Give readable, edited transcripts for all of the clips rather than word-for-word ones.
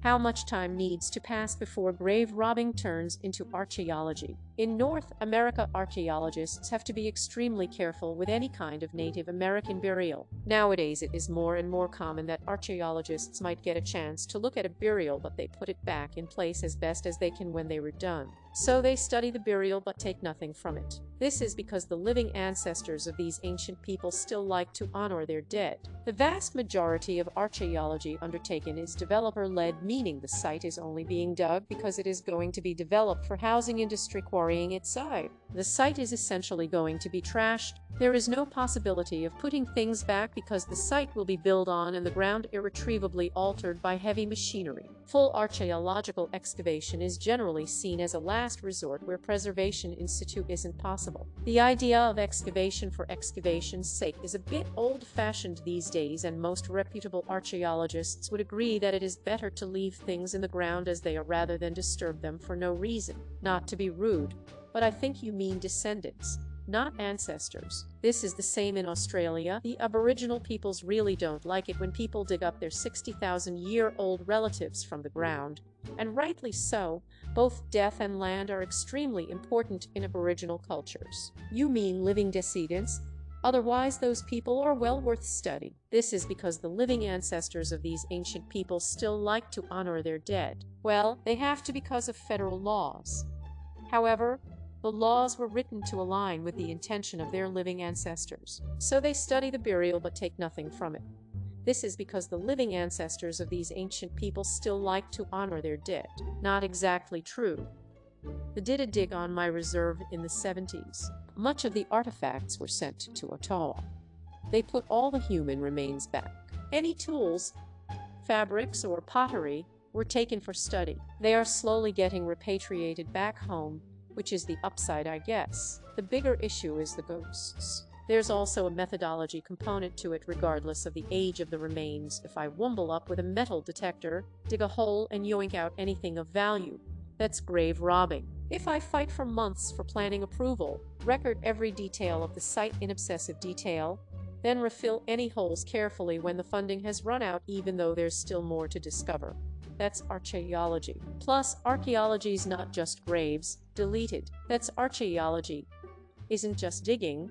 How much time needs to pass before grave robbing turns into archaeology? In North America, archaeologists have to be extremely careful with any kind of Native American burial. Nowadays, it is more and more common that archaeologists might get a chance to look at a burial, but they put it back in place as best as they can when they were done. So they study the burial but take nothing from it. This is because the living ancestors of these ancient people still like to honor their dead. The vast majority of archaeology undertaken is developer-led, meaning the site is only being dug because it is going to be developed for housing industry quarrying its site. The site is essentially going to be trashed. There is no possibility of putting things back because the site will be built on and the ground irretrievably altered by heavy machinery. Full archaeological excavation is generally seen as a last resort where preservation in situ isn't possible. The idea of excavation for excavation's sake is a bit old-fashioned these days, and most reputable archaeologists would agree that it is better to leave things in the ground as they are rather than disturb them for no reason. Not to be rude, but I think you mean descendants, not ancestors. This is the same in Australia. The Aboriginal peoples really don't like it when people dig up their 60,000-year-old relatives from the ground, and rightly so. Both death and land are extremely important in Aboriginal cultures. You mean living descendants? Otherwise, those people are well worth study. This is because the living ancestors of these ancient people still like to honor their dead. Well, they have to because of federal laws. However, the laws were written to align with the intention of their living ancestors. So they study the burial but take nothing from it. This is because the living ancestors of these ancient people still like to honor their dead. Not exactly true. They did a dig on my reserve in the 70s. Much of the artifacts were sent to Ottawa. They put all the human remains back. Any tools, fabrics, or pottery were taken for study. They are slowly getting repatriated back home, which is the upside, I guess. The bigger issue is the ghosts. There's also a methodology component to it regardless of the age of the remains. If I wumble up with a metal detector, dig a hole, and yoink out anything of value, that's grave robbing. If I fight for months for planning approval, record every detail of the site in obsessive detail, then refill any holes carefully when the funding has run out, even though there's still more to discover, that's archaeology. Plus, archaeology's not just graves deleted. That's archaeology. Isn't just digging.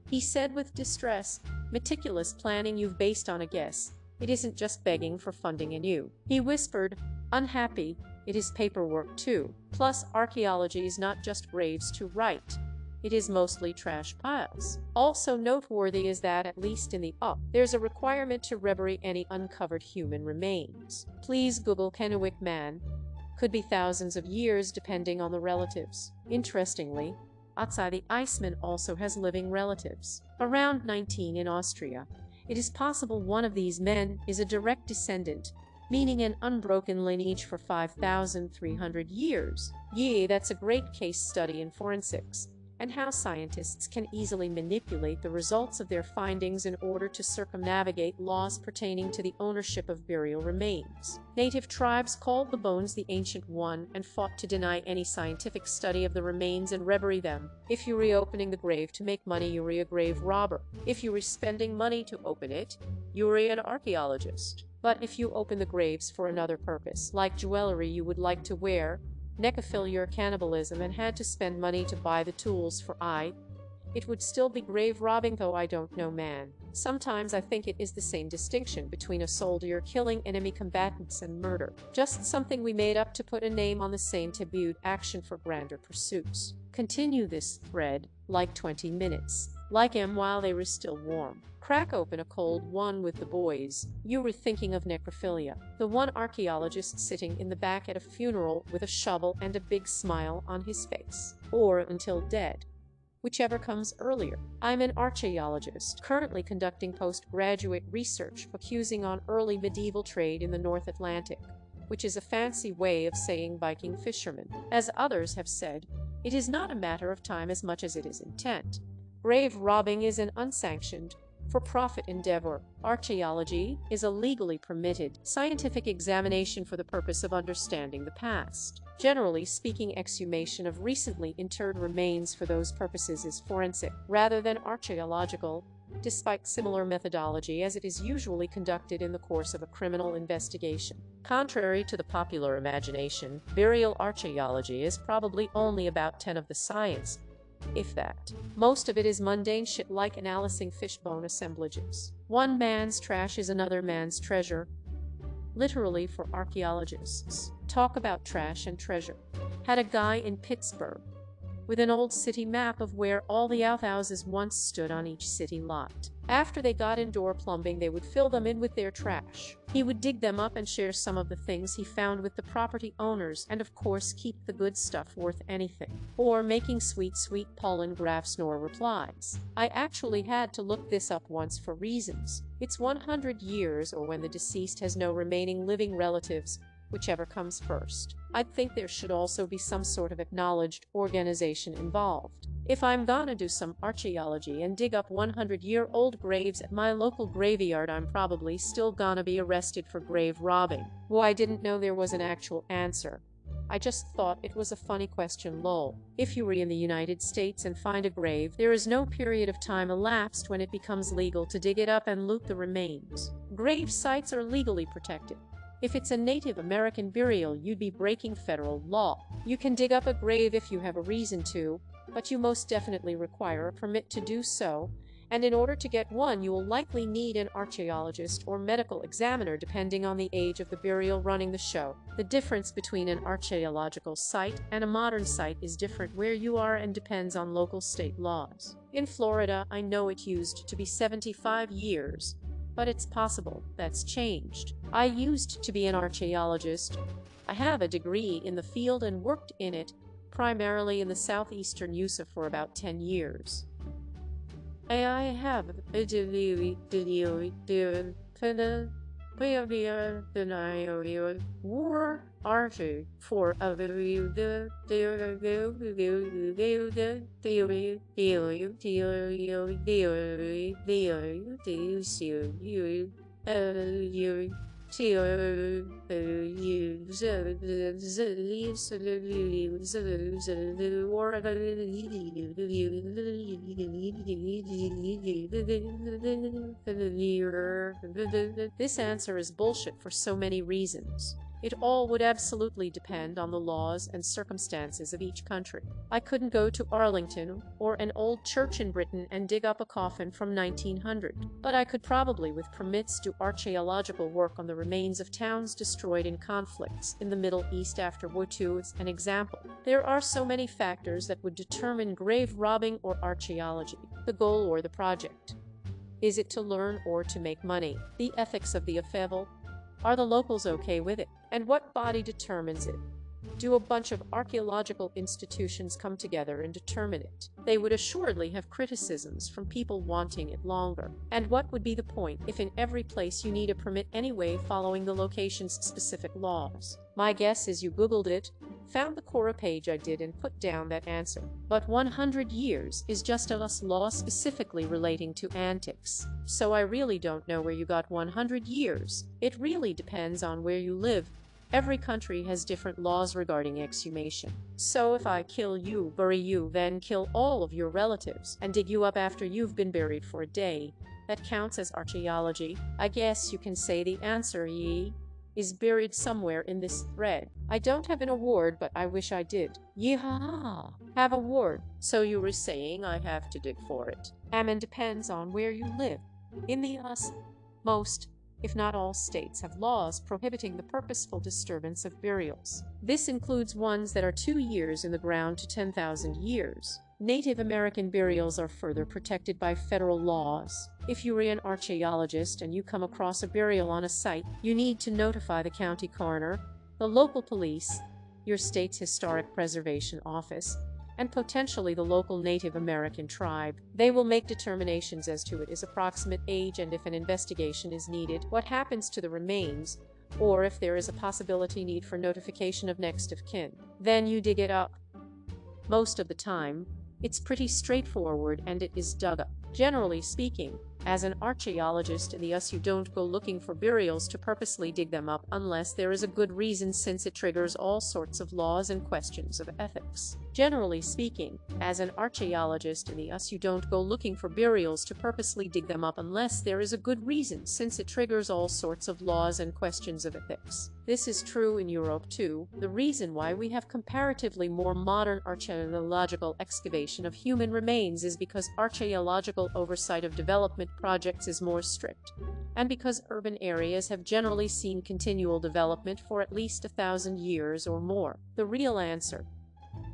He said with distress, meticulous planning you've based on a guess. It isn't just begging for funding anew. He whispered, unhappy, it is paperwork too. Plus, archaeology is not just graves to right. It is mostly trash piles. Also noteworthy is that, at least in the there's a requirement to rebury any uncovered human remains. Please Google Kennewick Man. Could be thousands of years depending on the relatives. Interestingly, Otzi the Iceman also has living relatives. Around 19 in Austria. It is possible one of these men is a direct descendant, meaning an unbroken lineage for 5,300 years. Yeah, that's a great case study in forensics, and how scientists can easily manipulate the results of their findings in order to circumnavigate laws pertaining to the ownership of burial remains. Native tribes called the bones the Ancient One and fought to deny any scientific study of the remains and rebury them. If you're reopening the grave to make money, you're a grave robber. If you're spending money to open it, you're an archaeologist. But if you open the graves for another purpose, like jewelry you would like to wear, necrophilia, cannibalism, and had to spend money to buy the tools for it would still be grave robbing, though I don't know, man. Sometimes I think it is the same distinction between a soldier killing enemy combatants and murder. Just something we made up to put a name on the same tabooed action for grander pursuits. Continue this thread, like 20 minutes. Like 'em while they were still warm. Crack open a cold one with the boys. You were thinking of necrophilia. The one archaeologist sitting in the back at a funeral with a shovel and a big smile on his face. Or until dead. Whichever comes earlier. I'm an archaeologist, currently conducting postgraduate research focusing on early medieval trade in the North Atlantic, which is a fancy way of saying Viking fishermen. As others have said, it is not a matter of time as much as it is intent. Grave robbing is an unsanctioned, for-profit endeavor. Archaeology is a legally permitted scientific examination for the purpose of understanding the past. Generally speaking, exhumation of recently interred remains for those purposes is forensic rather than archaeological, despite similar methodology, as it is usually conducted in the course of a criminal investigation. Contrary to the popular imagination, burial archaeology is probably only about 10% of the science, if that. Most of it is mundane shit like analyzing fishbone assemblages. One man's trash is another man's treasure, literally, for archaeologists. Talk about trash and treasure. Had a guy in Pittsburgh with an old city map of where all the outhouses once stood on each city lot. After they got indoor plumbing, they would fill them in with their trash. He would dig them up and share some of the things he found with the property owners, and of course keep the good stuff worth anything. Or making sweet pollen graphs nor replies. I actually had to look this up once for reasons. It's 100 years, or when the deceased has no remaining living relatives, whichever comes first. I think there should also be some sort of acknowledged organization involved. If I'm gonna do some archaeology and dig up 100-year-old graves at my local graveyard, I'm probably still gonna be arrested for grave robbing. Well, I didn't know there was an actual answer. I just thought it was a funny question, lol. If you were in the United States and find a grave, there is no period of time elapsed when it becomes legal to dig it up and loot the remains. Grave sites are legally protected. If it's a Native American burial, you'd be breaking federal law. You can dig up a grave if you have a reason to, but you most definitely require a permit to do so, and in order to get one, you will likely need an archaeologist or medical examiner depending on the age of the burial running the show. The difference between an archaeological site and a modern site is different where you are and depends on local state laws. In Florida, I know it used to be 75 years, but it's possible that's changed. I used to be an archaeologist. I have a degree in the field and worked in it, primarily in the southeastern USA for about 10 years. I have a degree war archi for a This answer is bullshit for so many reasons. It all would absolutely depend on the laws and circumstances of each country. I couldn't go to Arlington or an old church in Britain and dig up a coffin from 1900, but I could probably, with permits, do archaeological work on the remains of towns destroyed in conflicts in the Middle East after World War II is an example. There are so many factors that would determine grave robbing or archaeology, the goal or the project. Is it to learn or to make money? The ethics of the affair. Are the locals okay with it? And what body determines it? Do a bunch of archaeological institutions come together and determine it? They would assuredly have criticisms from people wanting it longer. And what would be the point if in every place you need a permit anyway, following the location's specific laws? My guess is you Googled it, found the Quora page I did, and put down that answer. But 100 years is just a law specifically relating to antiques. So I really don't know where you got 100 years. It really depends on where you live. Every country has different laws regarding exhumation. So if I kill you, bury you, then kill all of your relatives, and dig you up after you've been buried for a day, that counts as archaeology. I guess you can say the answer is buried somewhere in this thread. I don't have an award, but I wish I did. Yeehaw! Have a award. So you were saying I have to dig for it. And depends on where you live. In the US, most, if not all, states have laws prohibiting the purposeful disturbance of burials. This includes ones that are 2 years in the ground to 10,000 years. Native American burials are further protected by federal laws. If you are an archaeologist and you come across a burial on a site, you need to notify the county coroner, the local police, your state's historic preservation office, and potentially the local Native American tribe. They will make determinations as to its approximate age and, if an investigation is needed, what happens to the remains, or if there is a possibility need for notification of next of kin. Then you dig it up. Most of the time, it's pretty straightforward and it is dug up. Generally speaking, As an archaeologist in the US, you don't go looking for burials to purposely dig them up unless there is a good reason, since it triggers all sorts of laws and questions of ethics. Generally speaking, as an archaeologist in the US, you don't go looking for burials to purposely dig them up unless there is a good reason, since it triggers all sorts of laws and questions of ethics. This is true in Europe too. The reason why we have comparatively more modern archaeological excavation of human remains is because archaeological oversight of development projects is more strict, and because urban areas have generally seen continual development for at least 1,000 years or more. The real answer.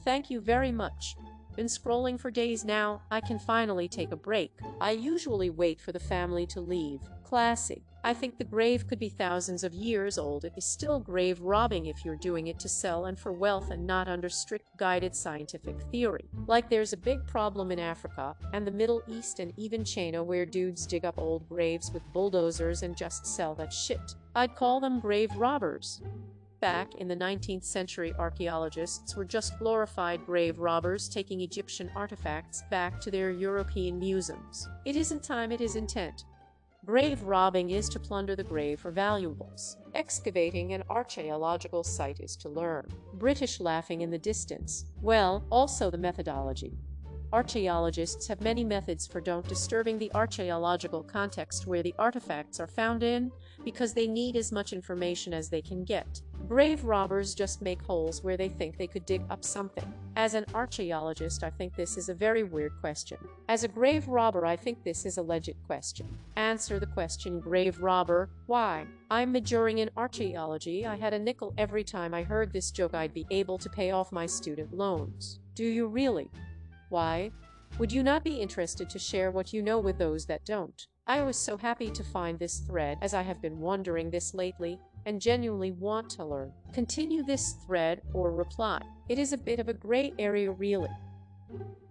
Thank you very much. Been scrolling for days now. I can finally take a break. I usually wait for the family to leave. Classy. I think the grave could be thousands of years old. It is still grave robbing if you're doing it to sell and for wealth and not under strict guided scientific theory. Like there's a big problem in Africa and the Middle East and even China where dudes dig up old graves with bulldozers and just sell that shit. I'd call them grave robbers. Back in the 19th century, archaeologists were just glorified grave robbers taking Egyptian artifacts back to their European museums. It isn't time, it is intent. Grave robbing is to plunder the grave for valuables. Excavating an archaeological site is to learn. British laughing in the distance. Well, also the methodology. Archaeologists have many methods for don't disturbing the archaeological context where the artifacts are found in, because they need as much information as they can get. Grave robbers just make holes where they think they could dig up something. As an archaeologist, I think this is a very weird question. As a grave robber, I think this is a legit question. Answer the question, grave robber, why? I'm majoring in archaeology. I had a nickel every time I heard this joke I'd be able to pay off my student loans. Do you really? Why? Would you not be interested to share what you know with those that don't? I was so happy to find this thread, as I have been wondering this lately and genuinely want to learn. Continue this thread or reply. It is a bit of a gray area really.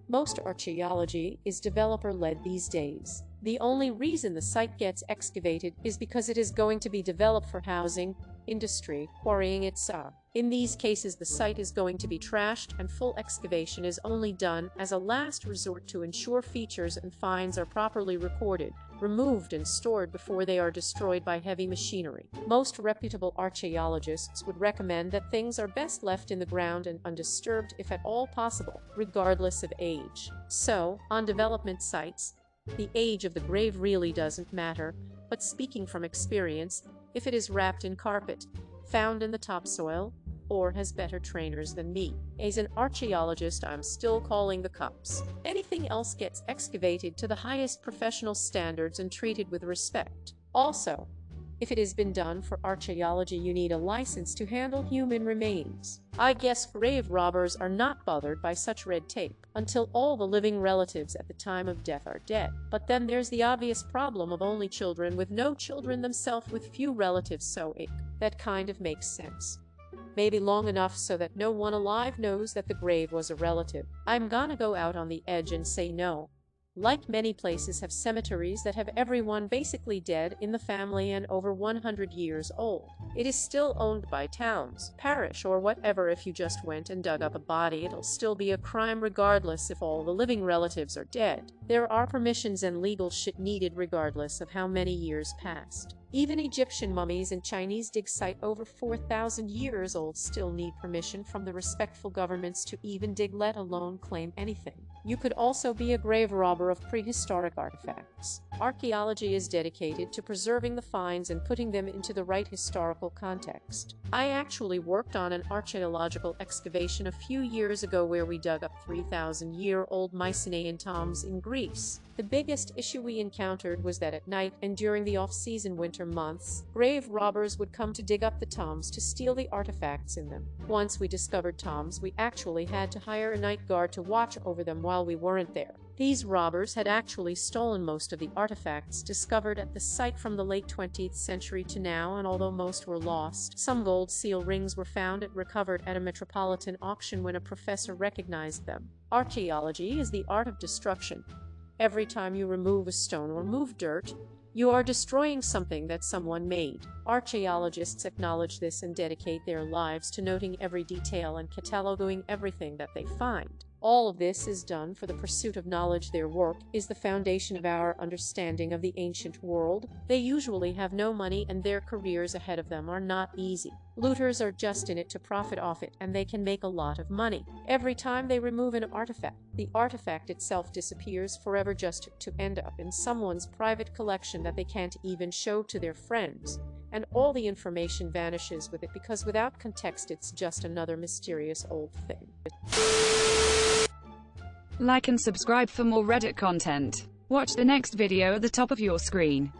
Most archaeology is developer-led these days. The only reason the site gets excavated is because it is going to be developed for housing, industry, quarrying, etc. In these cases, the site is going to be trashed and full excavation is only done as a last resort to ensure features and finds are properly recorded, removed and stored before they are destroyed by heavy machinery. Most reputable archaeologists would recommend that things are best left in the ground and undisturbed if at all possible, regardless of age. So, on development sites, the age of the grave really doesn't matter, but speaking from experience, if it is wrapped in carpet, found in the topsoil, or has better trainers than me. As an archaeologist, I'm still calling the cops. Anything else gets excavated to the highest professional standards and treated with respect. Also, if it has been done for archaeology, you need a license to handle human remains. I guess grave robbers are not bothered by such red tape until all the living relatives at the time of death are dead. But then there's the obvious problem of only children with no children themselves with few relatives, so that kind of makes sense. Maybe long enough so that no one alive knows that the grave was a relative. I'm gonna go out on the edge and say no. Like many places have cemeteries that have everyone basically dead in the family and over 100 years old. It is still owned by towns, parish, or whatever. If you just went and dug up a body, it'll still be a crime regardless if all the living relatives are dead. There are permissions and legal shit needed regardless of how many years passed. Even Egyptian mummies and Chinese dig site over 4,000 years old still need permission from the respectful governments to even dig, let alone claim anything. You could also be a grave robber of prehistoric artifacts. Archaeology is dedicated to preserving the finds and putting them into the right historical context. I actually worked on an archaeological excavation a few years ago where we dug up 3,000-year-old Mycenaean tombs in Greece. The biggest issue we encountered was that at night and during the off-season winter months, grave robbers would come to dig up the tombs to steal the artifacts in them. Once we discovered tombs, we actually had to hire a night guard to watch over them while we weren't there. These robbers had actually stolen most of the artifacts discovered at the site from the late 20th century to now, and although most were lost, some gold seal rings were found and recovered at a metropolitan auction when a professor recognized them. Archaeology is the art of destruction. Every time you remove a stone or move dirt, you are destroying something that someone made. Archaeologists acknowledge this and dedicate their lives to noting every detail and cataloging everything that they find. All of this is done for the pursuit of knowledge. Their work is the foundation of our understanding of the ancient world. They usually have no money and their careers ahead of them are not easy. Looters are just in it to profit off it, and they can make a lot of money. Every time they remove an artifact, the artifact itself disappears forever, just to end up in someone's private collection that they can't even show to their friends. And all the information vanishes with it, because without context it's just another mysterious old thing. Like and subscribe for more Reddit content. Watch the next video at the top of your screen.